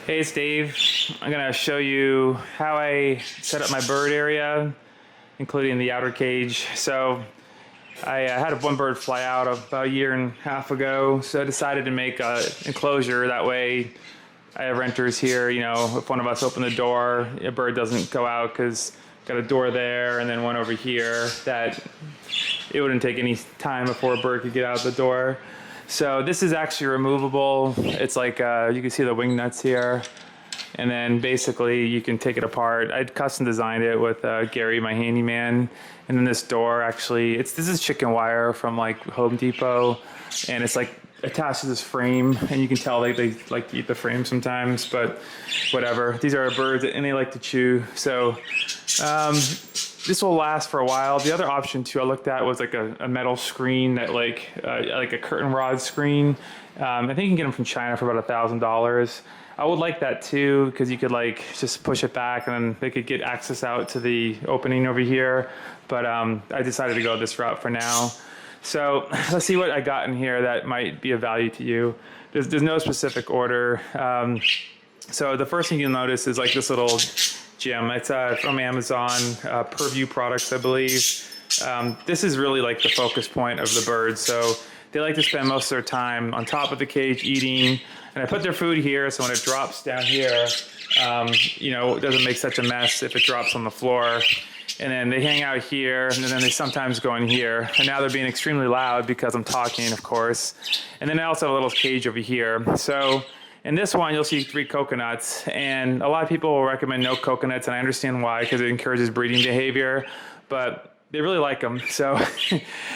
Hey, it's Dave. I'm gonna show you how I set up my bird area, including the outer cage. So I had one bird fly out about a year and a half ago, so I decided to make an enclosure. That way I have renters here, you know, if one of us open the door, a bird doesn't go out because got a door there and then one over here that it wouldn't take any time before a bird could get out the door. So this is actually removable. It's like, you can see the wing nuts here. And then basically you can take it apart. I custom designed it with Gary, my handyman. And then this door actually, this is chicken wire from like Home Depot. And it's like attached to this frame. And you can tell they like to eat the frame sometimes, but whatever. These are birds and they like to chew. So this will last for a while. The other option too I looked at was like a metal screen that like a curtain rod screen. I think you can get them from China for about $1,000. I would like that too because you could like just push it back and then they could get access out to the opening over here. But I decided to go this route for now. So let's see what I got in here that might be of value to you. There's no specific order. So the first thing you'll notice is like this little gem. It's from Amazon, Purview Products, I believe. This is really like the focus point of the birds. So they like to spend most of their time on top of the cage eating. And I put their food here, so when it drops down here, you know, it doesn't make such a mess if it drops on the floor. And then they hang out here, and then they sometimes go in here. And now they're being extremely loud because I'm talking, of course. And then I also have a little cage over here. So in this one, you'll see 3 coconuts, and a lot of people will recommend no coconuts, and I understand why, because it encourages breeding behavior, but they really like them. So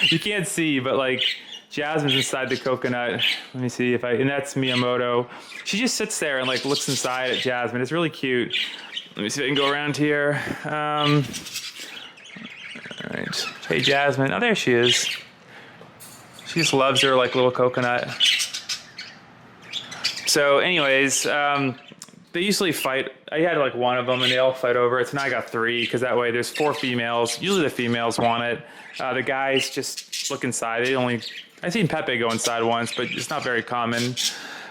you can't see, but like Jasmine's inside the coconut. Let me see and that's Miyamoto. She just sits there and like looks inside at Jasmine. It's really cute. Let me see if I can go around here. All right. Hey, Jasmine. Oh, there she is. She just loves her like little coconut. So anyways, they usually fight. I had like one of them and they all fight over it. So now I got 3 because that way there's 4 females. Usually the females want it. The guys just look inside. I've seen Pepe go inside once, but it's not very common.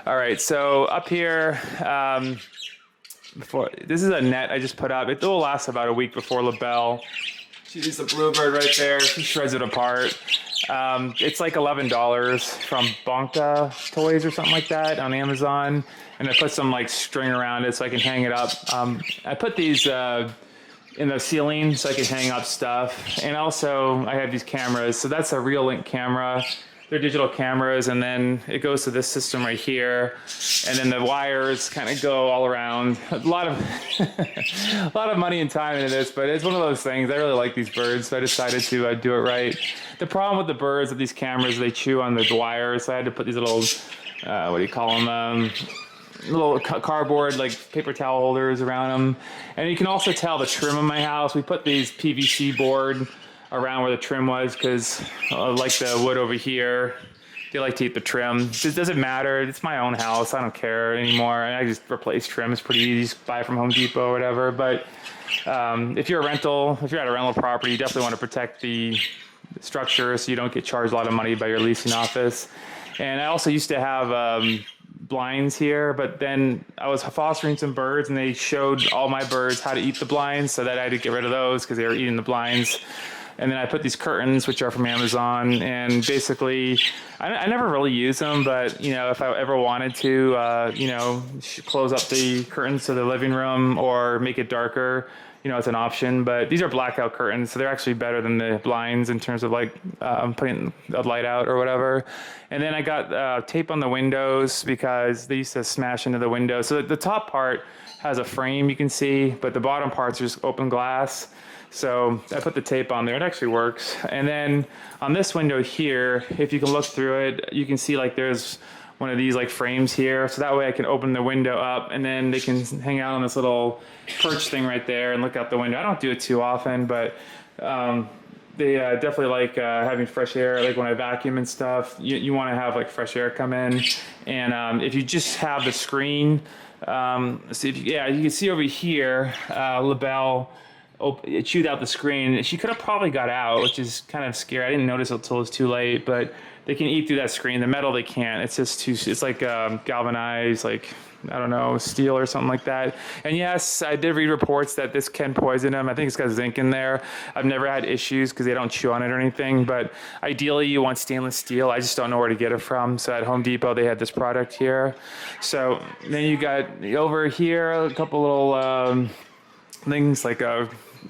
All right, so up here, this is a net I just put up. It will last about a week before LaBelle. She's a bluebird right there. She shreds it apart. It's like $11 from Bonka Toys or something like that on Amazon. And I put some like string around it so I can hang it up. I put these in the ceiling so I can hang up stuff. And also I have these cameras. So that's a Real Link camera. They're digital cameras, and then it goes to this system right here, and then the wires kind of go all around. A lot of money and time into this, but it's one of those things. I really like these birds, so I decided to do it right. The problem with the birds with these cameras, they chew on the wires, so I had to put these little, what do you call them? Little cardboard, like paper towel holders around them. And you can also tell the trim of my house. We put these PVC board around where the trim was because like the wood over here, they like to eat the trim. It doesn't matter. It's my own house. I don't care anymore. I just replace trim. It's pretty easy. Just buy from Home Depot or whatever. But if you're at a rental property, you definitely want to protect the structure so you don't get charged a lot of money by your leasing office. And I also used to have blinds here, but then I was fostering some birds and they showed all my birds how to eat the blinds, so that I had to get rid of those because they were eating the blinds. And then I put these curtains, which are from Amazon, and basically, I never really use them, but, you know, if I ever wanted to, you know, close up the curtains to the living room or make it darker, you know, it's an option. But these are blackout curtains, so they're actually better than the blinds in terms of, like, putting a light out or whatever. And then I got tape on the windows because they used to smash into the windows. So the top part has a frame you can see, but the bottom parts are just open glass. So I put the tape on there. It actually works. And then on this window here, if you can look through it, you can see like there's one of these like frames here. So that way I can open the window up and then they can hang out on this little perch thing right there and look out the window. I don't do it too often, but they definitely like having fresh air. Like when I vacuum and stuff, you want to have like fresh air come in. And if you just have the screen, see if you can see over here, LaBelle, it chewed out the screen. She could have probably got out, which is kind of scary. I didn't notice it until it was too late, but they can eat through that screen. The metal they can't. It's just too. It's like galvanized, like I don't know, steel or something like that. And yes, I did read reports that this can poison them. I think it's got zinc in there. I've never had issues because they don't chew on it or anything. But ideally, you want stainless steel. I just don't know where to get it from. So at Home Depot, they had this product here. So then you got over here a couple little things like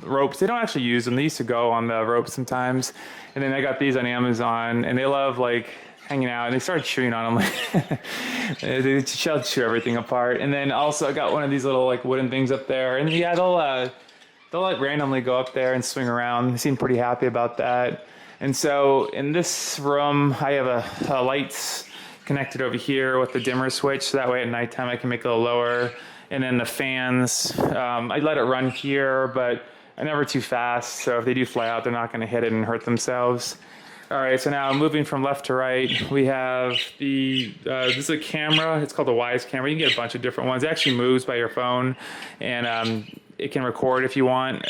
ropes. They don't actually use them. They used to go on the ropes sometimes. And then I got these on Amazon, and they love like hanging out, and they started chewing on them. They shall chew everything apart. And then also I got one of these little like wooden things up there, and yeah, they'll like randomly go up there and swing around. They seem pretty happy about that. And so in this room, I have a lights connected over here with the dimmer switch, so that way at nighttime I can make it a little lower. And then the fans, I let it run here, but I never too fast, so if they do fly out, they're not going to hit it and hurt themselves. All right, so now moving from left to right, we have the, this is a camera. It's called the Wise camera. You can get a bunch of different ones. It actually moves by your phone, and it can record if you want,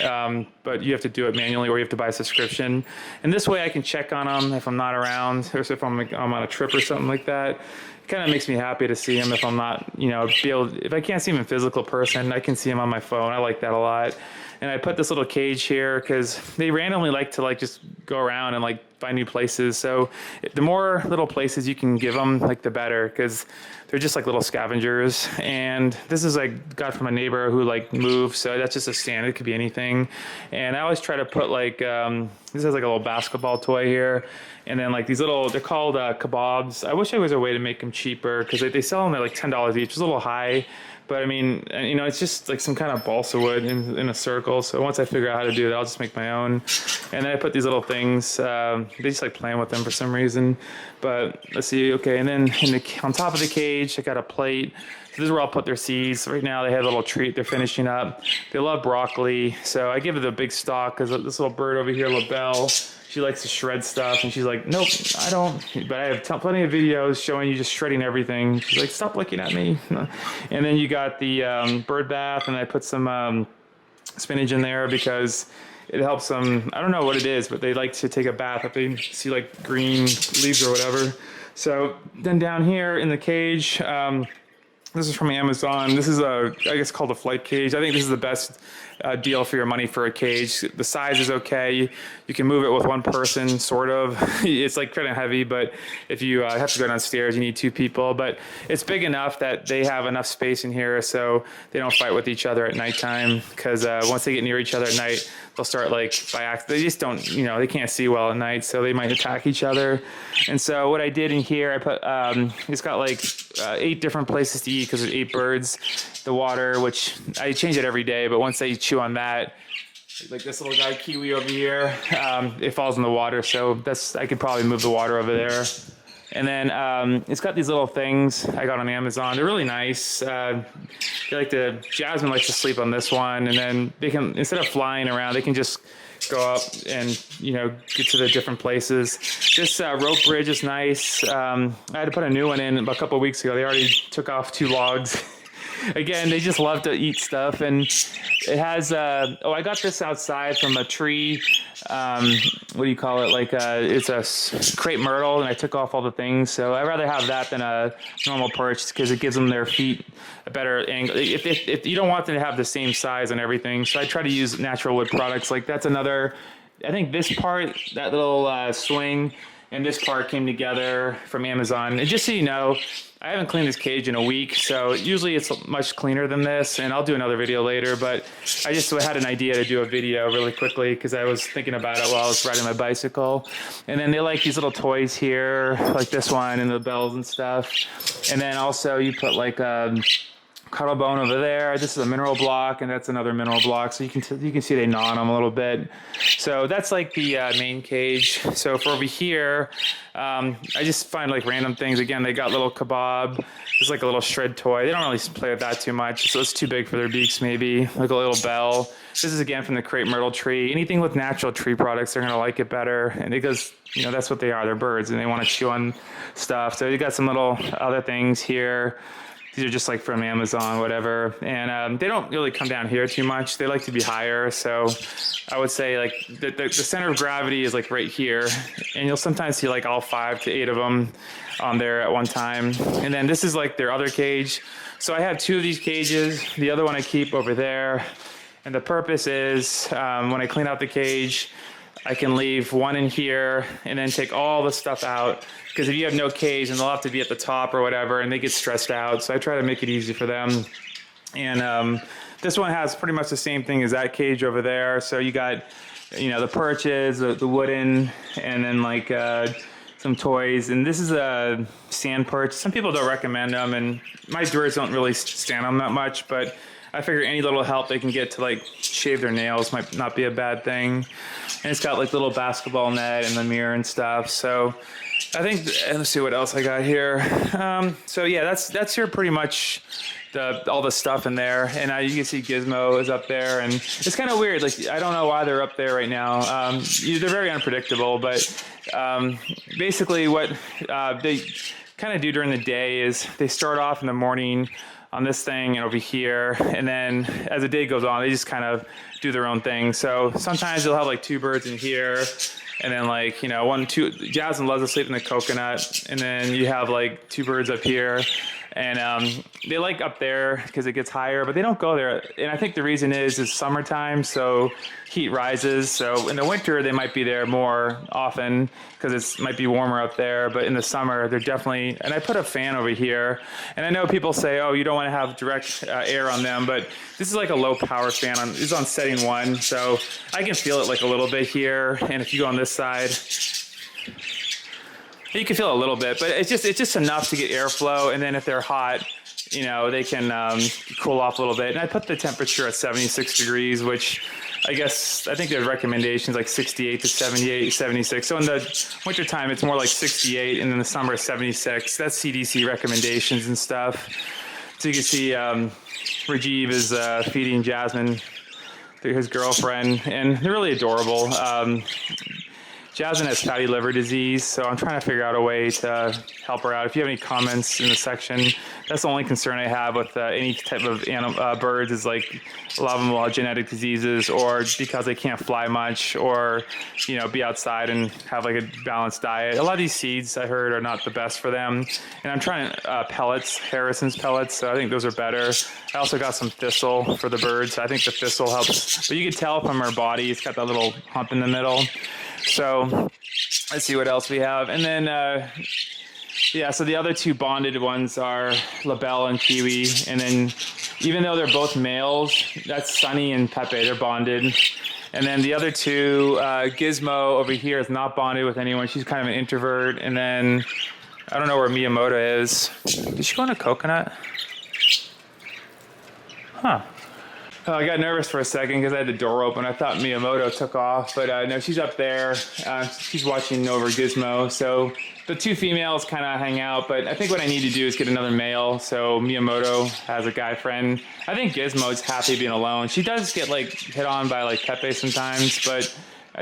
but you have to do it manually or you have to buy a subscription. And this way I can check on them if I'm not around, or if I'm on a trip or something like that. It kind of makes me happy to see them if I'm not, you know, if I can't see them in physical person, I can see them on my phone. I like that a lot. And I put this little cage here because they randomly like to like just go around and like find new places. So the more little places you can give them, like the better, because they're just like little scavengers. And this is like got from a neighbor who like moved, so that's just a stand. It could be anything. And I always try to put like this is like a little basketball toy here, and then like these little, they're called kebabs. I wish there was a way to make them cheaper because they sell them at like $10 each. It's a little high. But I mean, you know, it's just like some kind of balsa wood in a circle. So once I figure out how to do that, I'll just make my own. And then I put these little things. They just like playing with them for some reason. But let's see. Okay, and then on top of the cage, I got a plate. So this is where I'll put their seeds. Right now, they have a little treat they're finishing up. They love broccoli, so I give it a big stalk because this little bird over here, LaBelle, she likes to shred stuff, and she's like, nope, I don't. But I have plenty of videos showing you just shredding everything. She's like, stop looking at me. And then you got the bird bath, and I put some spinach in there because it helps them. I don't know what it is, but they like to take a bath if they see like green leaves or whatever. So then down here in the cage, this is from Amazon. This is I guess called a flight cage. I think this is the best deal for your money for a cage. The size is okay. You can move it with one person, sort of. It's like kind of heavy, but if you have to go downstairs, you need two people. But it's big enough that they have enough space in here so they don't fight with each other at nighttime. Because once they get near each other at night, they'll start like by accident. They just don't, you know, they can't see well at night, so they might attack each other. And so what I did in here, I put, it's got like 8 different places to eat because there's 8 birds. The water, which I change it every day, but once they chew on that, like this little guy, Kiwi over here, it falls in the water, so I could probably move the water over there. And then it's got these little things I got on Amazon. They're really nice. Jasmine likes to sleep on this one, and then they can, instead of flying around, they can just go up and, you know, get to the different places. This rope bridge is nice. I had to put a new one in a couple of weeks ago. They already took off 2 logs. Again, they just love to eat stuff, and it has, I got this outside from a tree, what do you call it, like, it's a crepe myrtle, and I took off all the things, so I'd rather have that than a normal perch, because it gives them their feet a better angle. If you don't want them to have the same size and everything, so I try to use natural wood products. Like, that's another, I think this part, that little swing, and this part came together from Amazon. And just so you know, I haven't cleaned this cage in a week, so usually it's much cleaner than this, and I'll do another video later, but I just had an idea to do a video really quickly because I was thinking about it while I was riding my bicycle. And then they like these little toys here, like this one, and the bells and stuff. And then also you put like cuddle bone over there. This is a mineral block, and that's another mineral block. So you can see they gnaw on them a little bit. So that's like the main cage. So for over here, I just find like random things. Again, they got little kebab. It's like a little shred toy. They don't really play with that too much, so it's too big for their beaks maybe. Like a little bell. This is again from the crepe myrtle tree. Anything with natural tree products, they're gonna like it better. And because, you know, that's what they are. They're birds, and they want to chew on stuff. So you got some little other things here. These are just like from Amazon, whatever. And they don't really come down here too much. They like to be higher. So I would say like the center of gravity is like right here. And you'll sometimes see like all 5 to 8 of them on there at one time. And then this is like their other cage. So I have 2 of these cages. The other one I keep over there. And the purpose is when I clean out the cage, I can leave one in here and then take all the stuff out. Because if you have no cage, then they'll have to be at the top or whatever, and they get stressed out. So I try to make it easy for them. And this one has pretty much the same thing as that cage over there. So you got, you know, the perches, the wooden, and then like some toys. And this is a sand perch. Some people don't recommend them, and my birds don't really stand on that much, but I figure any little help they can get to like shave their nails might not be a bad thing. And it's got like little basketball net and the mirror and stuff. So I think, let's see what else I got here. So yeah, that's here pretty much all the stuff in there. And you can see Gizmo is up there, and it's kind of weird. Like, I don't know why they're up there right now. They're very unpredictable, but basically what they kind of do during the day is they start off in the morning on this thing and over here, and then as the day goes on, they just kind of do their own thing. So sometimes you'll have like 2 birds in here, and then like, you know, 1, 2, Jasmine loves to sleep in the coconut, and then you have like 2 birds up here. And they like up there because it gets higher, but they don't go there. And I think the reason is summertime, so heat rises. So in the winter, they might be there more often because it might be warmer up there. But in the summer, they're definitely, and I put a fan over here. And I know people say, oh, you don't want to have direct air on them, but this is like a low power fan. It's on setting 1, so I can feel it like a little bit here. And if you go on this side, you can feel a little bit, but it's just enough to get airflow. And then if they're hot, you know, they can cool off a little bit. And I put the temperature at 76 degrees, which I think their recommendation is like 68 to 78, 76. So in the wintertime, it's more like 68, and in the summer, 76. That's CDC recommendations and stuff. So you can see Rajiv is feeding Jasmine through his girlfriend, and they're really adorable. Jasmine has fatty liver disease, so I'm trying to figure out a way to help her out. If you have any comments in the section, that's the only concern I have with any type of birds is like a lot of them will have genetic diseases, or because they can't fly much, or, you know, be outside and have like a balanced diet. A lot of these seeds I heard are not the best for them, and I'm trying pellets, Harrison's pellets, so I think those are better. I also got some thistle for the birds. I think the thistle helps, but you can tell from her body, it's got that little hump in the middle. So let's see what else we have. And then, yeah, so the other 2 bonded ones are LaBelle and Kiwi. And then even though they're both males, that's Sunny and Pepe, they're bonded. And then the other 2, Gizmo over here is not bonded with anyone. She's kind of an introvert. And then I don't know where Miyamoto is. Did she go on a coconut? Huh. Oh, I got nervous for a second because I had the door open. I thought Miyamoto took off, but no, she's up there. She's watching over Gizmo. So the 2 females kind of hang out, but I think what I need to do is get another male. So Miyamoto has a guy friend. I think Gizmo's happy being alone. She does get like hit on by like Pepe sometimes, but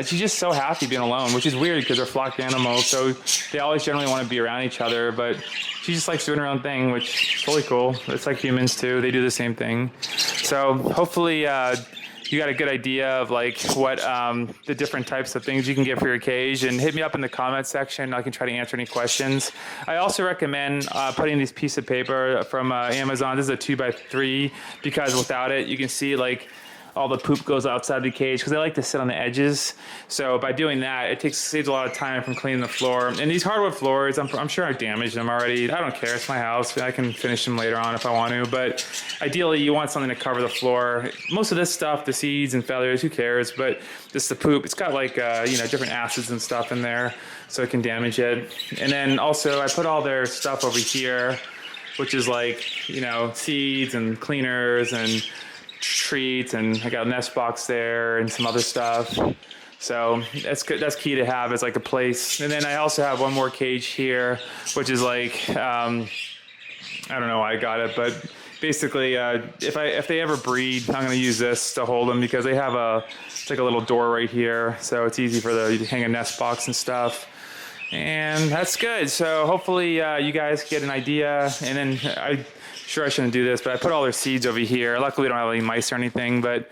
she's just so happy being alone, which is weird because they're flocked animals. So they always generally want to be around each other, but she just likes doing her own thing, which is totally cool. It's like humans too. They do the same thing. So hopefully you got a good idea of like what the different types of things you can get for your cage, and hit me up in the comment section. I can try to answer any questions. I also recommend putting this piece of paper from Amazon. This is a 2x3 because without it, you can see like all the poop goes outside the cage because they like to sit on the edges. So by doing that, it saves a lot of time from cleaning the floor. And these hardwood floors, I'm sure I've damaged them already. I don't care, it's my house. I can finish them later on if I want to, but ideally you want something to cover the floor. Most of this stuff, the seeds and feathers, who cares? But just the poop, it's got like, you know, different acids and stuff in there, so it can damage it. And then also I put all their stuff over here, which is like, you know, seeds and cleaners and treats, and I got a nest box there and some other stuff. So that's good. That's key to have as like a place. And then I also have one more cage here, which is like, I don't know why I got it, but basically if they ever breed, I'm going to use this to hold them because they have it's like a little door right here. So it's easy for to hang a nest box and stuff. And that's good. So hopefully you guys get an idea. And then Sure, I shouldn't do this, but I put all their seeds over here. Luckily, we don't have any mice or anything, but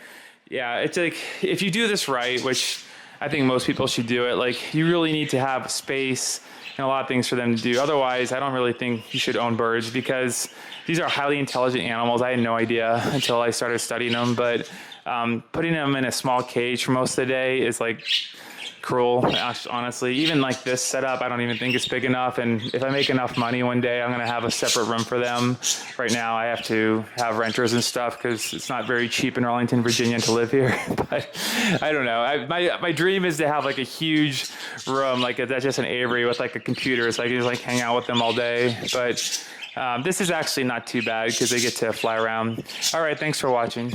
yeah, it's like, if you do this right, which I think most people should do it, like, you really need to have space and a lot of things for them to do. Otherwise, I don't really think you should own birds, because these are highly intelligent animals. I had no idea until I started studying them, but putting them in a small cage for most of the day is like cruel, honestly. Even like this setup, I don't even think it's big enough. And if I make enough money one day, I'm gonna have a separate room for them. Right now, I have to have renters and stuff because it's not very cheap in Arlington, Virginia to live here. But I don't know. My dream is to have like a huge room, like that's just an aviary with like a computer, so I can just like hang out with them all day. But this is actually not too bad because they get to fly around. All right, thanks for watching.